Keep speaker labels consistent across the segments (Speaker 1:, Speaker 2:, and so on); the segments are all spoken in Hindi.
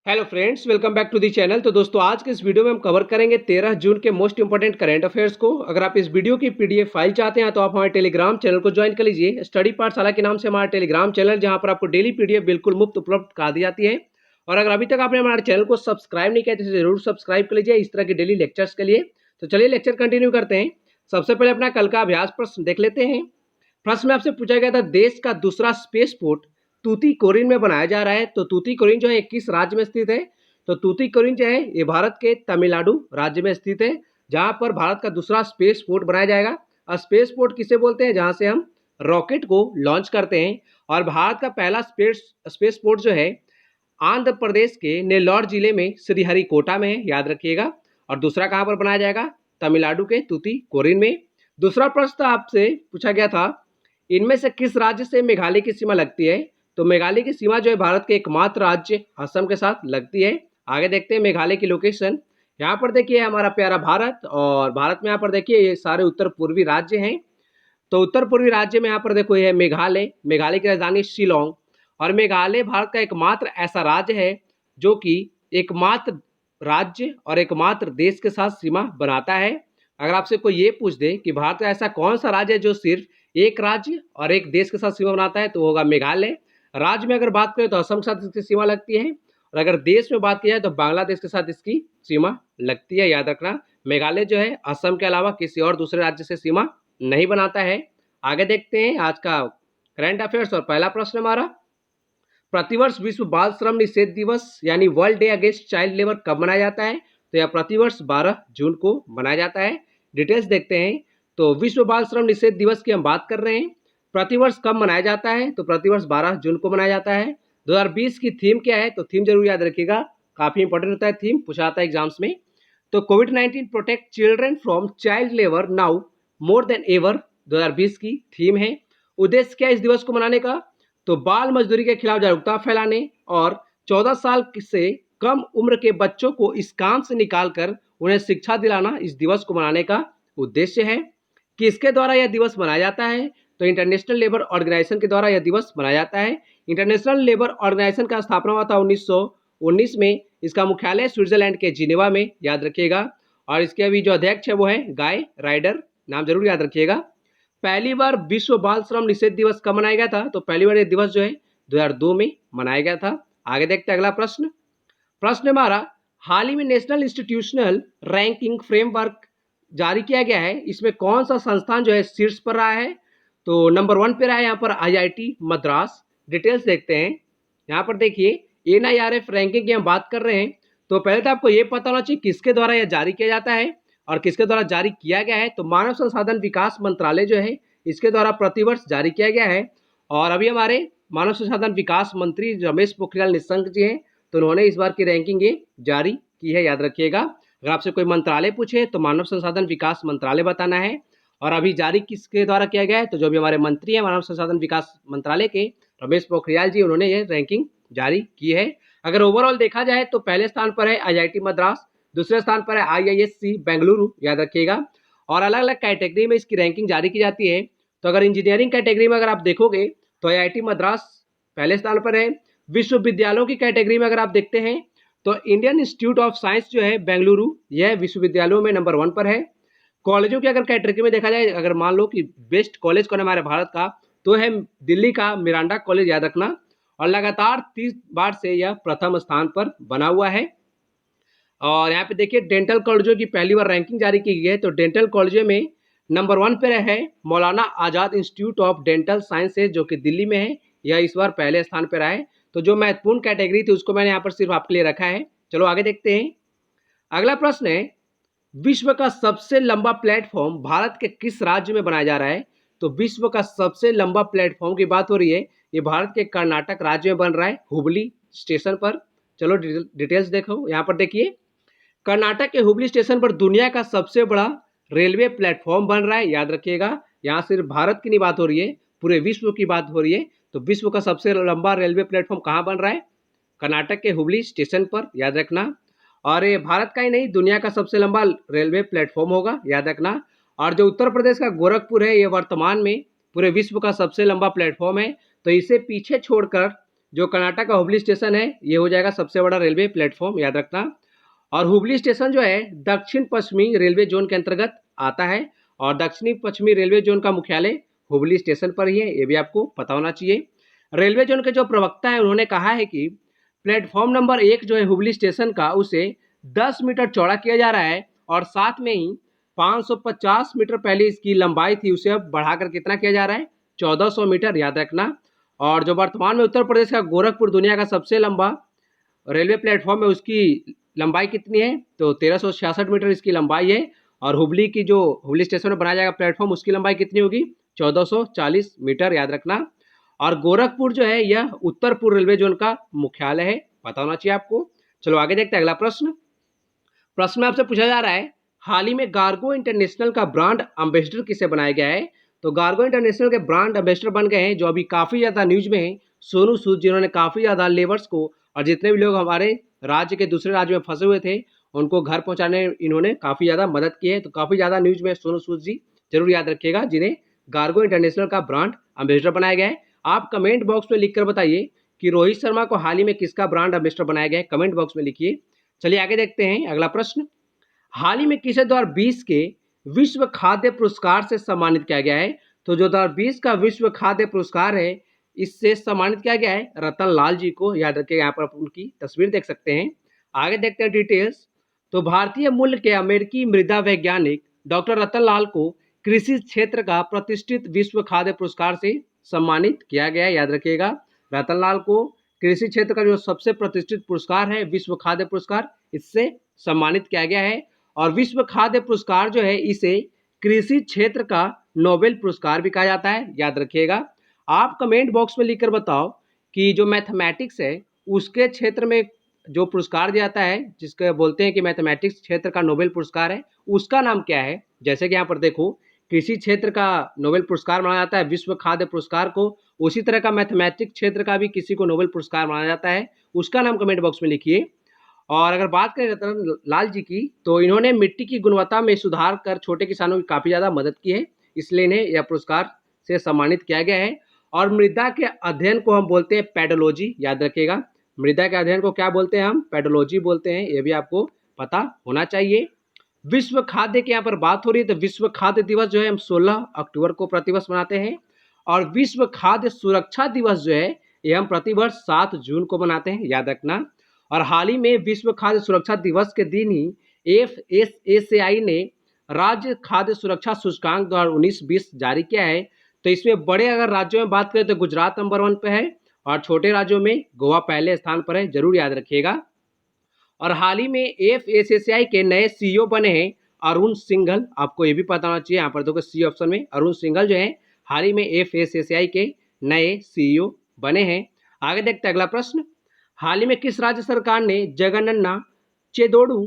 Speaker 1: Hello friends, welcome back to the channel. तो दोस्तों, आज के इस वीडियो में हम कवर करेंगे 13 जून के मोस्ट इंपोर्टेंट करंट अफेयर्स को। अगर आप इस वीडियो की पीडीएफ फाइल चाहते हैं तो आप हमारे टेलीग्राम चैनल को ज्वाइन कर लीजिए। स्टडी पाठशाला के नाम से हमारा टेलीग्राम चैनल, जहां पर आपको डेली पीडीएफ बिल्कुल मुफ्त उपलब्ध करा दी जाती है। और अगर अभी तक आपने हमारे चैनल को सब्सक्राइब नहीं किया तो जरूर सब्सक्राइब कर लीजिए इस तरह के डेली लेक्चर्स के लिए। तो चलिए लेक्चर कंटिन्यू करते हैं। सबसे पहले अपना कल का अभ्यास प्रश्न देख लेते हैं। प्रश्न में आपसे पूछा गया था, देश का दूसरा स्पेसपोर्ट तूतीकोरिन में बनाया जा रहा है। तो तूतीकोरिन जो है किस राज्य में स्थित है? तो तूतीकोरिन जो है ये भारत के तमिलनाडु राज्य में स्थित है, जहां पर भारत का दूसरा स्पेस पोर्ट बनाया जाएगा। स्पेस पोर्ट किसे बोलते हैं? जहां से हम रॉकेट को लॉन्च करते हैं। और भारत का पहला स्पेस पोर्ट जो है आंध्र प्रदेश के नेल्लौर जिले में श्रीहरिकोटा में है, याद रखिएगा। और दूसरा कहां पर बनाया जाएगा? तमिलनाडु के तूतीकोरिन में। दूसरा प्रश्न आपसे पूछा गया था, इनमें से किस राज्य से मेघालय की सीमा लगती है? तो मेघालय की सीमा जो है भारत के एकमात्र राज्य असम के साथ लगती है। आगे देखते हैं मेघालय की लोकेशन। यहाँ पर देखिए हमारा प्यारा भारत, और भारत में यहाँ पर देखिए ये सारे उत्तर पूर्वी राज्य हैं। तो उत्तर पूर्वी राज्य में यहाँ पर देखो ये है मेघालय। मेघालय की राजधानी शिलोंग। और मेघालय भारत का एकमात्र ऐसा राज्य है जो कि एकमात्र राज्य और एकमात्र देश के साथ सीमा बनाता है। अगर आपसे कोई ये पूछ दे कि भारत का ऐसा कौन सा राज्य है जो सिर्फ एक राज्य और एक देश के साथ सीमा बनाता है, तो होगा मेघालय। राज्य में अगर बात करें तो असम के साथ इसकी सीमा लगती है, और अगर देश में बात की जाए तो बांग्लादेश के साथ इसकी सीमा लगती है, याद रखना। मेघालय जो है असम के अलावा किसी और दूसरे राज्य से सीमा नहीं बनाता है। आगे देखते हैं आज का करंट अफेयर्स। और पहला प्रश्न हमारा, प्रतिवर्ष विश्व बाल श्रम निषेध दिवस यानी world day against child labour कब मनाया जाता है? तो यह प्रतिवर्ष 12 जून को मनाया जाता है। डिटेल्स देखते हैं। तो विश्व बाल श्रम निषेध दिवस की हम बात कर रहे हैं। प्रतिवर्ष कब मनाया जाता है? तो प्रतिवर्ष 12 जून को मनाया जाता है। 2020 की थीम क्या है? तो थीम जरूर याद रखिएगा, काफी इंपॉर्टेंट होता है, थीम पूछा आता है एग्जाम्स में। तो कोविड-19 protect children from child labour now more than ever 2020 की थीम है। उद्देश्य क्या है इस दिवस को मनाने का? तो बाल मजदूरी के खिलाफ जागरूकता फैलाने और 14 साल से कम उम्र के बच्चों को इस काम से निकालकर उन्हें शिक्षा दिलाना इस दिवस को मनाने का उद्देश्य है। किसके द्वारा यह दिवस मनाया जाता है? तो इंटरनेशनल लेबर ऑर्गेनाइजेशन के द्वारा यह दिवस मनाया जाता है। इंटरनेशनल लेबर ऑर्गेनाइजेशन का स्थापना हुआ था 1919 में। इसका मुख्यालय स्विट्जरलैंड के जिनेवा में, याद रखिएगा। और इसके अभी जो अध्यक्ष है वो है गाय राइडर, नाम जरूर याद रखिएगा। पहली बार विश्व बाल श्रम निषेध दिवस कब मनाया गया था? तो पहली बार ये दिवस जो है 2002 में मनाया गया था। आगे देखते हैं अगला प्रश्न। प्रश्न हमारा, हाल ही में नेशनल इंस्टीट्यूशनल रैंकिंग फ्रेमवर्क जारी किया गया है। इसमें कौन सा संस्थान जो है शीर्ष पर रहा है? तो नंबर 1 पे रहा है यहाँ पर आईआईटी मद्रास। डिटेल्स देखते हैं। यहाँ पर देखिए एनआईआरएफ रैंकिंग की हम बात कर रहे हैं। तो पहले तो आपको ये पता होना चाहिए किसके द्वारा यह जारी किया जाता है और किसके द्वारा जारी किया गया है। तो मानव संसाधन विकास मंत्रालय जो है इसके द्वारा प्रतिवर्ष जारी किया गया है। और अभी हमारे मानव संसाधन विकास मंत्री रमेश पोखरियाल निशंक जी हैं, तो उन्होंने इस बार की रैंकिंग ये जारी की है, याद रखिएगा। अगर आपसे कोई मंत्रालय पूछे तो मानव संसाधन विकास मंत्रालय बताना है। और अभी जारी किसके द्वारा किया गया है? तो जो भी हमारे मंत्री हैं मानव संसाधन विकास मंत्रालय के, रमेश पोखरियाल जी, उन्होंने ये रैंकिंग जारी की है। अगर ओवरऑल देखा जाए तो पहले स्थान पर है आईआईटी मद्रास, दूसरे स्थान पर है आईआईएससी बेंगलुरु, याद रखिएगा। और अलग अलग कैटेगरी में इसकी रैंकिंग जारी की जाती है। तो अगर इंजीनियरिंग कैटेगरी में अगर आप देखोगे तो आईआईटी मद्रास पहले स्थान पर है। विश्वविद्यालयों की कैटेगरी में अगर आप देखते हैं तो इंडियन इंस्टीट्यूट ऑफ साइंस जो है बेंगलुरु, यह विश्वविद्यालयों में नंबर 1 पर है। कॉलेजों की अगर कैटेगरी में देखा जाए, अगर मान लो कि बेस्ट कॉलेज कौन है हमारे भारत का, तो है दिल्ली का मिरांडा कॉलेज, याद रखना। और लगातार 30 बार से यह प्रथम स्थान पर बना हुआ है। और यहाँ पे देखिए डेंटल कॉलेजों की पहली बार रैंकिंग जारी की गई है। तो डेंटल कॉलेजों में नंबर 1 पे है Maulana Azad institute of dental sciences, जो कि दिल्ली में है। यह इस बार पहले स्थान पर है। तो जो महत्वपूर्ण कैटेगरी थी उसको मैंने यहाँ पर सिर्फ आपके लिए रखा है। चलो आगे देखते हैं। अगला प्रश्न है, विश्व का सबसे लंबा प्लेटफॉर्म भारत के किस राज्य में बनाया जा रहा है? तो विश्व का सबसे लंबा प्लेटफॉर्म की बात हो रही है, ये भारत के कर्नाटक राज्य में बन रहा है, हुबली स्टेशन पर। चलो डिटेल्स देखो। यहाँ पर देखिए कर्नाटक के हुबली स्टेशन पर दुनिया का सबसे बड़ा रेलवे प्लेटफॉर्म बन रहा है, याद रखिएगा। यहाँ सिर्फ भारत की नहीं बात हो रही है, पूरे विश्व की बात हो रही है। तो विश्व का सबसे लंबा रेलवे प्लेटफॉर्म कहाँ बन रहा है? कर्नाटक के हुबली स्टेशन पर, याद रखना। और ये भारत का ही नहीं, दुनिया का सबसे लंबा रेलवे प्लेटफॉर्म होगा, याद रखना। और जो उत्तर प्रदेश का गोरखपुर है, ये वर्तमान में पूरे विश्व का सबसे लंबा प्लेटफॉर्म है। तो इसे पीछे छोड़कर जो कर्नाटक का हुबली स्टेशन है ये हो जाएगा सबसे बड़ा रेलवे प्लेटफॉर्म, याद रखना। और हुबली स्टेशन जो है दक्षिण पश्चिमी रेलवे जोन के अंतर्गत आता है और दक्षिणी पश्चिमी रेलवे जोन का मुख्यालय हुबली स्टेशन पर ही है, ये भी आपको पता होना चाहिए। रेलवे जोन के जो प्रवक्ता है उन्होंने कहा है कि प्लेटफॉर्म नंबर 1 जो है हुबली स्टेशन का उसे 10 मीटर चौड़ा किया जा रहा है और साथ में ही 550 मीटर पहले इसकी लंबाई थी उसे अब बढ़ाकर कितना किया जा रहा है, 1400 मीटर, याद रखना। और जो वर्तमान में उत्तर प्रदेश का गोरखपुर दुनिया का सबसे लंबा रेलवे प्लेटफॉर्म है उसकी लंबाई कितनी है, तो 1366 मीटर इसकी लंबाई है। और हुबली की जो हुबली स्टेशन में बनाया जाएगा प्लेटफॉर्म उसकी लंबाई कितनी होगी, 1440 मीटर, याद रखना। और गोरखपुर जो है यह उत्तर पूर्व रेलवे जोन का मुख्यालय है, पता होना चाहिए आपको। चलो आगे देखते हैं अगला प्रश्न। प्रश्न में आपसे पूछा जा रहा है हाल ही में गार्गो इंटरनेशनल का ब्रांड एम्बेसडर किसे बनाया गया है। तो गार्गो इंटरनेशनल के ब्रांड एम्बेसडर बन गए हैं जो अभी काफ़ी ज़्यादा न्यूज में है, सोनू सूद, जिन्होंने काफ़ी ज़्यादा लेबर्स को और जितने भी लोग हमारे राज्य के दूसरे राज्य में फंसे हुए थे उनको घर पहुंचाने इन्होंने काफ़ी ज़्यादा मदद की है। तो काफ़ी ज़्यादा न्यूज में सोनू सूद जी, जरूर याद रखिएगा, जिन्हें गार्गो इंटरनेशनल का ब्रांड एम्बेसडर बनाया गया है। आप कमेंट बॉक्स में लिखकर बताइए कि रोहित शर्मा को हाल ही में किसका ब्रांड एम्बेसडर बनाया गया है, कमेंट बॉक्स में लिखिए। चलिए आगे देखते हैं अगला प्रश्न। हाल ही में किसे 2020 के विश्व खाद्य पुरस्कार से सम्मानित किया गया है। तो जो 2020 का विश्व खाद्य पुरस्कार है इससे सम्मानित किया गया है रतन लाल जी को, याद रखिएगा। यहाँ पर आप उनकी तस्वीर देख सकते हैं। आगे देखते हैं डिटेल्स। तो भारतीय मूल के अमेरिकी मृदा वैज्ञानिक डॉक्टर रतन लाल को कृषि क्षेत्र का प्रतिष्ठित विश्व खाद्य पुरस्कार से सम्मानित किया गया है, याद रखिएगा। रतन लाल को कृषि क्षेत्र का जो सबसे प्रतिष्ठित पुरस्कार है विश्व खाद्य पुरस्कार, इससे सम्मानित किया गया है। और विश्व खाद्य पुरस्कार जो है इसे कृषि क्षेत्र का नोबेल पुरस्कार भी कहा जाता है, याद रखिएगा। आप कमेंट बॉक्स में लिखकर बताओ कि जो मैथमेटिक्स है उसके क्षेत्र में जो पुरस्कार दिया जाता है जिसके बोलते हैं कि मैथमेटिक्स क्षेत्र का नोबेल पुरस्कार है, उसका नाम क्या है। जैसे कि यहाँ पर देखो कृषि क्षेत्र का नोबेल पुरस्कार माना जाता है विश्व खाद्य पुरस्कार को, उसी तरह का मैथमेटिक्स क्षेत्र का भी किसी को नोबेल पुरस्कार माना जाता है, उसका नाम कमेंट बॉक्स में लिखिए। और अगर बात करें रतन लाल जी की तो इन्होंने मिट्टी की गुणवत्ता में सुधार कर छोटे किसानों की काफ़ी ज़्यादा मदद की है, इसलिए इन्हें यह पुरस्कार से सम्मानित किया गया है। और मृदा के अध्ययन को हम बोलते हैं पेडोलॉजी, याद रखिएगा। मृदा के अध्ययन को क्या बोलते हैं हम, पेडोलॉजी बोलते हैं, ये भी आपको पता होना चाहिए। विश्व खाद्य की यहाँ पर बात हो रही है तो विश्व खाद्य दिवस जो है हम 16 अक्टूबर को प्रतिवर्ष मनाते हैं। और विश्व खाद्य सुरक्षा दिवस जो है ये हम प्रतिवर्ष 7 जून को मनाते हैं, याद रखना। और हाल ही में विश्व खाद्य सुरक्षा दिवस के दिन ही FSSAI ने राज्य खाद्य सुरक्षा सूचकांक 2019-20 जारी किया है। तो इसमें बड़े अगर राज्यों में बात करें तो गुजरात नंबर 1 पे है और छोटे राज्यों में गोवा पहले स्थान पर है, जरूर याद रखिएगा। और हाल ही में FSSAI के नए CEO बने हैं अरुण सिंघल, आपको ये भी पता होना चाहिए। यहाँ पर देखो सी ऑप्शन में अरुण सिंघल जो है हाल ही में FSSAI के नए CEO बने हैं। आगे देखते हैं अगला प्रश्न। हाल ही में किस राज्य सरकार ने जगन्नाथ चेदोडू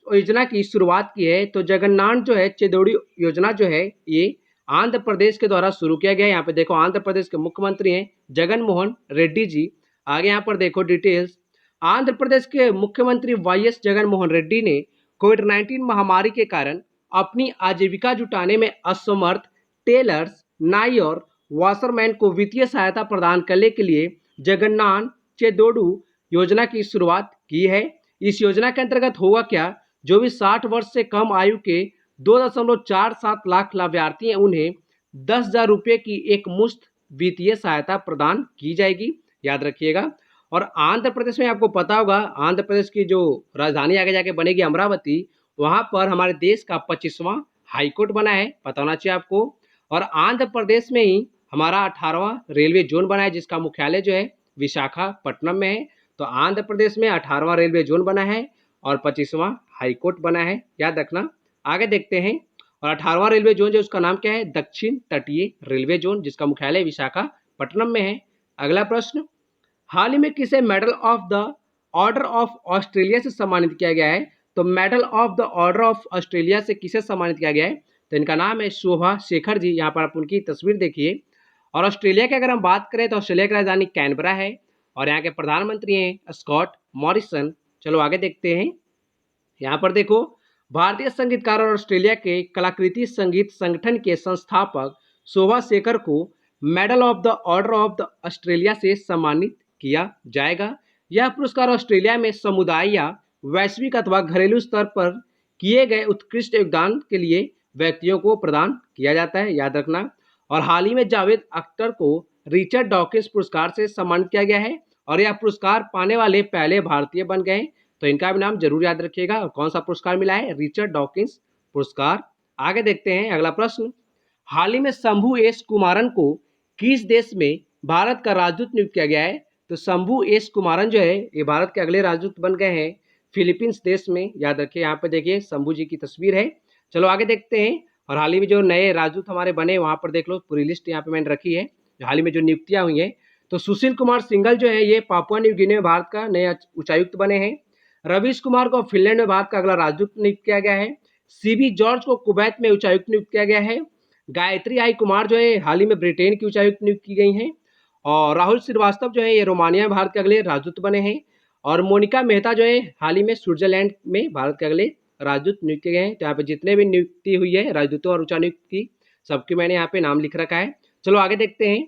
Speaker 1: योजना की शुरुआत की है। तो जगन्नाथ जो है चेदोडू योजना जो है ये आंध्र प्रदेश के द्वारा शुरू किया गया है। यहाँ पे देखो आंध्र प्रदेश के मुख्यमंत्री हैं जगन मोहन रेड्डी जी। आगे यहाँ पर देखो डिटेल्स। आंध्र प्रदेश के मुख्यमंत्री YS जगन मोहन रेड्डी ने कोविड-19 महामारी के कारण अपनी आजीविका जुटाने में असमर्थ टेलर्स, नाई और वॉशरमैन को वित्तीय सहायता प्रदान करने के लिए जगन्नाथ चेदोडू योजना की शुरुआत की है। इस योजना के अंतर्गत होगा क्या, जो भी 60 वर्ष से कम आयु के 2.47 लाख लाभार्थी हैं उन्हें 10,000 रुपये की एक मुश्त वित्तीय सहायता प्रदान की जाएगी, याद रखिएगा। और आंध्र प्रदेश में आपको पता होगा आंध्र प्रदेश की जो राजधानी आगे जाके बनेगी अमरावती, वहाँ पर हमारे देश का 25वां हाईकोर्ट बना है, पता होना चाहिए आपको। और आंध्र प्रदेश में ही हमारा 18वां रेलवे जोन बना है जिसका मुख्यालय जो है विशाखापट्टनम में है। तो आंध्र प्रदेश में 18वां रेलवे जोन बना है और 25वां हाईकोर्ट बना है, याद रखना। आगे देखते हैं। और 18वां रेलवे जोन जो उसका नाम क्या है, दक्षिण तटीय रेलवे जोन, जिसका मुख्यालय विशाखापट्टनम में है। अगला प्रश्न। हाल ही में किसे medal of the order of Australia से सम्मानित किया गया है। तो medal of the order of Australia से किसे सम्मानित किया गया है, तो इनका नाम है शोभा शेखर जी। यहाँ पर आप उनकी तस्वीर देखिए। और ऑस्ट्रेलिया की अगर हम बात करें तो ऑस्ट्रेलिया की राजधानी कैनबरा है और यहाँ के प्रधानमंत्री हैं स्कॉट मॉरिसन। चलो आगे देखते हैं। यहाँ पर देखो भारतीय संगीतकार और ऑस्ट्रेलिया के कलाकृति संगीत संगठन के संस्थापक शोभा शेखर को medal of the order of the Australia से सम्मानित किया जाएगा। यह पुरस्कार ऑस्ट्रेलिया में समुदाय या वैश्विक अथवा घरेलू स्तर पर किए गए उत्कृष्ट योगदान के लिए व्यक्तियों को प्रदान किया जाता है, याद रखना। और हाल ही में जावेद अख्तर को रिचर्ड डॉकिंस पुरस्कार से सम्मानित किया गया है और यह पुरस्कार पाने वाले पहले भारतीय बन गए हैं, तो इनका भी नाम जरूर याद रखिएगा। और कौन सा पुरस्कार मिला है? रिचर्ड डॉकिंस पुरस्कार। आगे देखते हैं अगला प्रश्न। हाल ही में शंभू एस कुमारन को किस देश में भारत का राजदूत नियुक्त किया गया है? तो शंभू एस कुमारन जो है ये भारत के अगले राजदूत बन गए हैं फिलीपींस देश में, याद रखिए। यहाँ पे देखिए शंभू जी की तस्वीर है। चलो आगे देखते हैं। और हाल ही में जो नए राजदूत हमारे बने वहाँ पर देख लो, पूरी लिस्ट यहाँ पे मैंने रखी है हाल ही में जो नियुक्तियाँ हुई हैं। तो सुशील कुमार सिंघल जो है ये पापुआ न्यू गिनी में भारत का नया उच्चायुक्त बने हैं। रवीश कुमार को फिनलैंड में भारत का अगला राजदूत नियुक्त किया गया है। सीबी जॉर्ज को कुवैत में उच्चायुक्त नियुक्त किया गया है। गायत्री आई कुमार जो है हाल ही में ब्रिटेन की उच्चायुक्त नियुक्त की गई हैं। और राहुल श्रीवास्तव जो है ये रोमानिया में भारत के अगले राजदूत बने हैं। और मोनिका मेहता जो है हाल ही में स्विट्जरलैंड में भारत के अगले राजदूत नियुक्त किए गए हैं। तो यहाँ पे जितने भी नियुक्ति हुई है राजदूतों और उच्चायुक्त की, सबकी मैंने यहाँ पे नाम लिख रखा है। चलो आगे देखते हैं।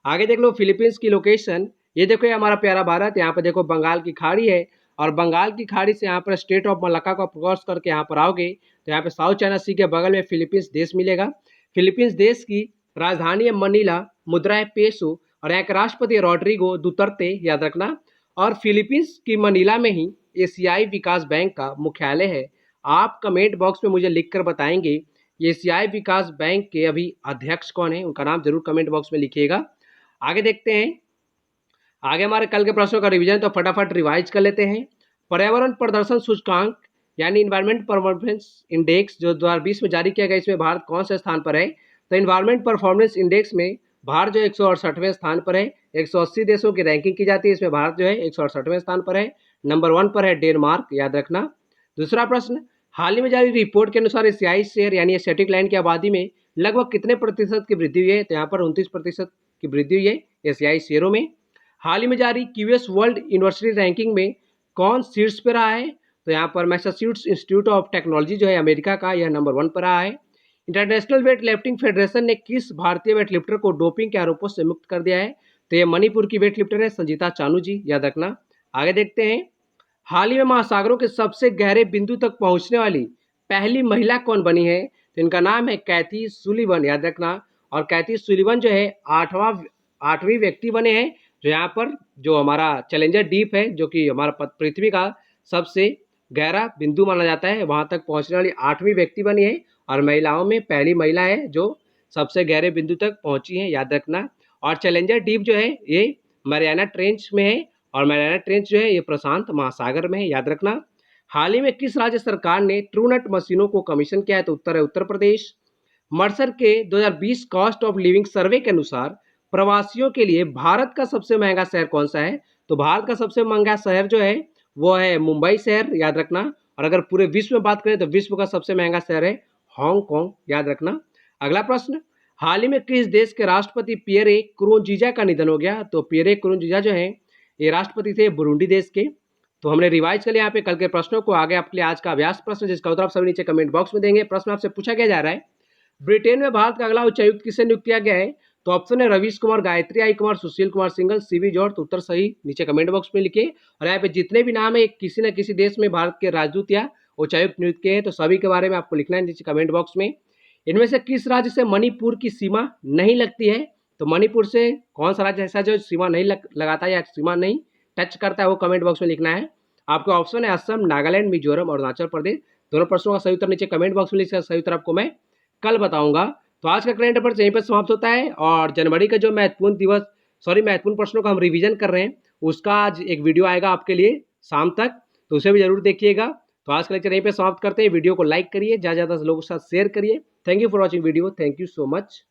Speaker 1: आगे देख लो फिलीपींस की लोकेशन। ये देखो ये हमारा प्यारा भारत, यहाँ पे देखो बंगाल की खाड़ी है और बंगाल की खाड़ी से यहाँ पर स्टेट ऑफ मलाक्का को क्रॉस करके यहाँ पर आओगे तो यहाँ पे साउथ चाइना सी के बगल में फिलीपींस देश मिलेगा। फिलीपींस देश की राजधानी है मनीला, मुद्रा है पेसो और यहाँ के राष्ट्रपति रोड्रिगो दुतर्ते, याद रखना। और फिलीपींस की मनीला में ही एशियाई विकास बैंक का मुख्यालय है। आप कमेंट बॉक्स में मुझे लिखकर बताएंगे एशियाई विकास बैंक के अभी अध्यक्ष कौन है, उनका नाम जरूर कमेंट बॉक्स में लिखिएगा। आगे देखते हैं। आगे हमारे कल के प्रश्नों का रिवीजन तो फटाफट रिवाइज कर लेते हैं। पर्यावरण प्रदर्शन सूचकांक यानी इन्वायरमेंट परफॉर्मेंस इंडेक्स जो 2020 में जारी किया गया, इसमें भारत कौन से स्थान पर है? तो इन्वायरमेंट परफॉर्मेंस इंडेक्स में भारत जो 168वें स्थान पर है। 180 देशों की रैंकिंग की जाती है, इसमें भारत जो है 168वें स्थान पर है। नंबर 1 पर है डेनमार्क, याद रखना। दूसरा प्रश्न, हाल ही में जारी रिपोर्ट के अनुसार एशियाई शेर यानी एशियाटिक लैंड की आबादी में लगभग कितने प्रतिशत की वृद्धि हुई है? तो यहाँ पर 29% की वृद्धि हुई है एशियाई शेरों में। हाल ही में जारी क्यूएस वर्ल्ड यूनिवर्सिटी रैंकिंग में कौन शीर्ष पर रहा है? तो यहाँ पर मैसाचुसेट्स इंस्टीट्यूट ऑफ टेक्नोलॉजी जो है अमेरिका का, यह नंबर 1 पर रहा है। इंटरनेशनल वेट लिफ्टिंग फेडरेशन ने किस भारतीय वेट लिफ्टर को डोपिंग के आरोपों से मुक्त कर दिया है? तो यह मणिपुर की वेट लिफ्टर है संजीता चानू जी, याद रखना। आगे देखते हैं। हाल ही में महासागरों के सबसे गहरे बिंदु तक पहुंचने वाली पहली महिला कौन बनी है? तो इनका नाम है कैथी सुलिवन, याद रखना। और कैथी सुलिवन जो है आठवीं व्यक्ति बने हैं जो यहाँ पर जो हमारा चैलेंजर डीप है, जो कि हमारा पृथ्वी का सबसे गहरा बिंदु माना जाता है, वहां तक पहुंचने वाली 8वीं व्यक्ति बनी है और महिलाओं में पहली महिला है जो सबसे गहरे बिंदु तक पहुंची है, याद रखना। और चैलेंजर डीप जो है ये मैरियाना ट्रेंच में है और मैरियाना ट्रेंच जो है ये प्रशांत महासागर में है, याद रखना। हाल ही में किस राज्य सरकार ने ट्रूनेट मशीनों को कमीशन किया है? तो उत्तर है उत्तर प्रदेश। मर्सर के 2020 कॉस्ट ऑफ लिविंग सर्वे के अनुसार प्रवासियों के लिए भारत का सबसे महंगा शहर कौन सा है? तो भारत का सबसे महंगा शहर जो है वो है मुंबई शहर, याद रखना। और अगर पूरे विश्व में बात करें तो विश्व का सबसे महंगा शहर है हांगकांग, याद रखना। अगला प्रश्न, हाल ही में किस देश के राष्ट्रपति पियरे नकुरुंजीजा का निधन हो गया? तो पियरे नकुरुंजीजा जो है ये राष्ट्रपति थे बुरुंडी देश के। तो हमने रिवाइज कर लिया यहाँ पे कल के प्रश्नों को। आगे आपके लिए आज का अभ्यास प्रश्न जिसका उत्तर आप सभी नीचे कमेंट बॉक्स में देंगे। प्रश्न आपसे पूछा गया जा रहा है, ब्रिटेन में भारत का अगला उच्चायुक्त किसे नियुक्त किया गया है? तो ऑप्शन है रवीश कुमार, गायत्री आई कुमार, सुशील कुमार सिंघल, सीबी जॉर्ज। तो उत्तर सही नीचे कमेंट बॉक्स में लिखिए। और यहाँ पे जितने भी नाम है किसी न किसी देश में भारत के राजदूत या उच्चायुक्त नियुक्त किए हैं, तो सभी के बारे में आपको लिखना है नीचे कमेंट बॉक्स में। इनमें से किस राज्य से मणिपुर की सीमा नहीं लगती है? तो मणिपुर से कौन सा राज्य ऐसा जो सीमा नहीं लगाता या सीमा नहीं टच करता है, वो कमेंट बॉक्स में लिखना है। आपका ऑप्शन है असम, नागालैंड, मिजोरम और अरुणाचल प्रदेश। दोनों प्रश्नों का सही उत्तर नीचे कमेंट बॉक्स में लिखकर सही उत्तर आपको मैं कल बताऊंगा। तो आज का करंट अफेयर्स यहीं पर समाप्त होता है और जनवरी का जो महत्वपूर्ण प्रश्नों का हम रिवीजन कर रहे हैं उसका आज एक वीडियो आएगा आपके लिए शाम तक, तो उसे भी जरूर देखिएगा। तो आज का लेक्चर यहीं पे समाप्त करते हैं। वीडियो को लाइक करिए, ज़्यादा से ज़्यादा लोगों के साथ शेयर करिए। Thank you for watching video. Thank you so much.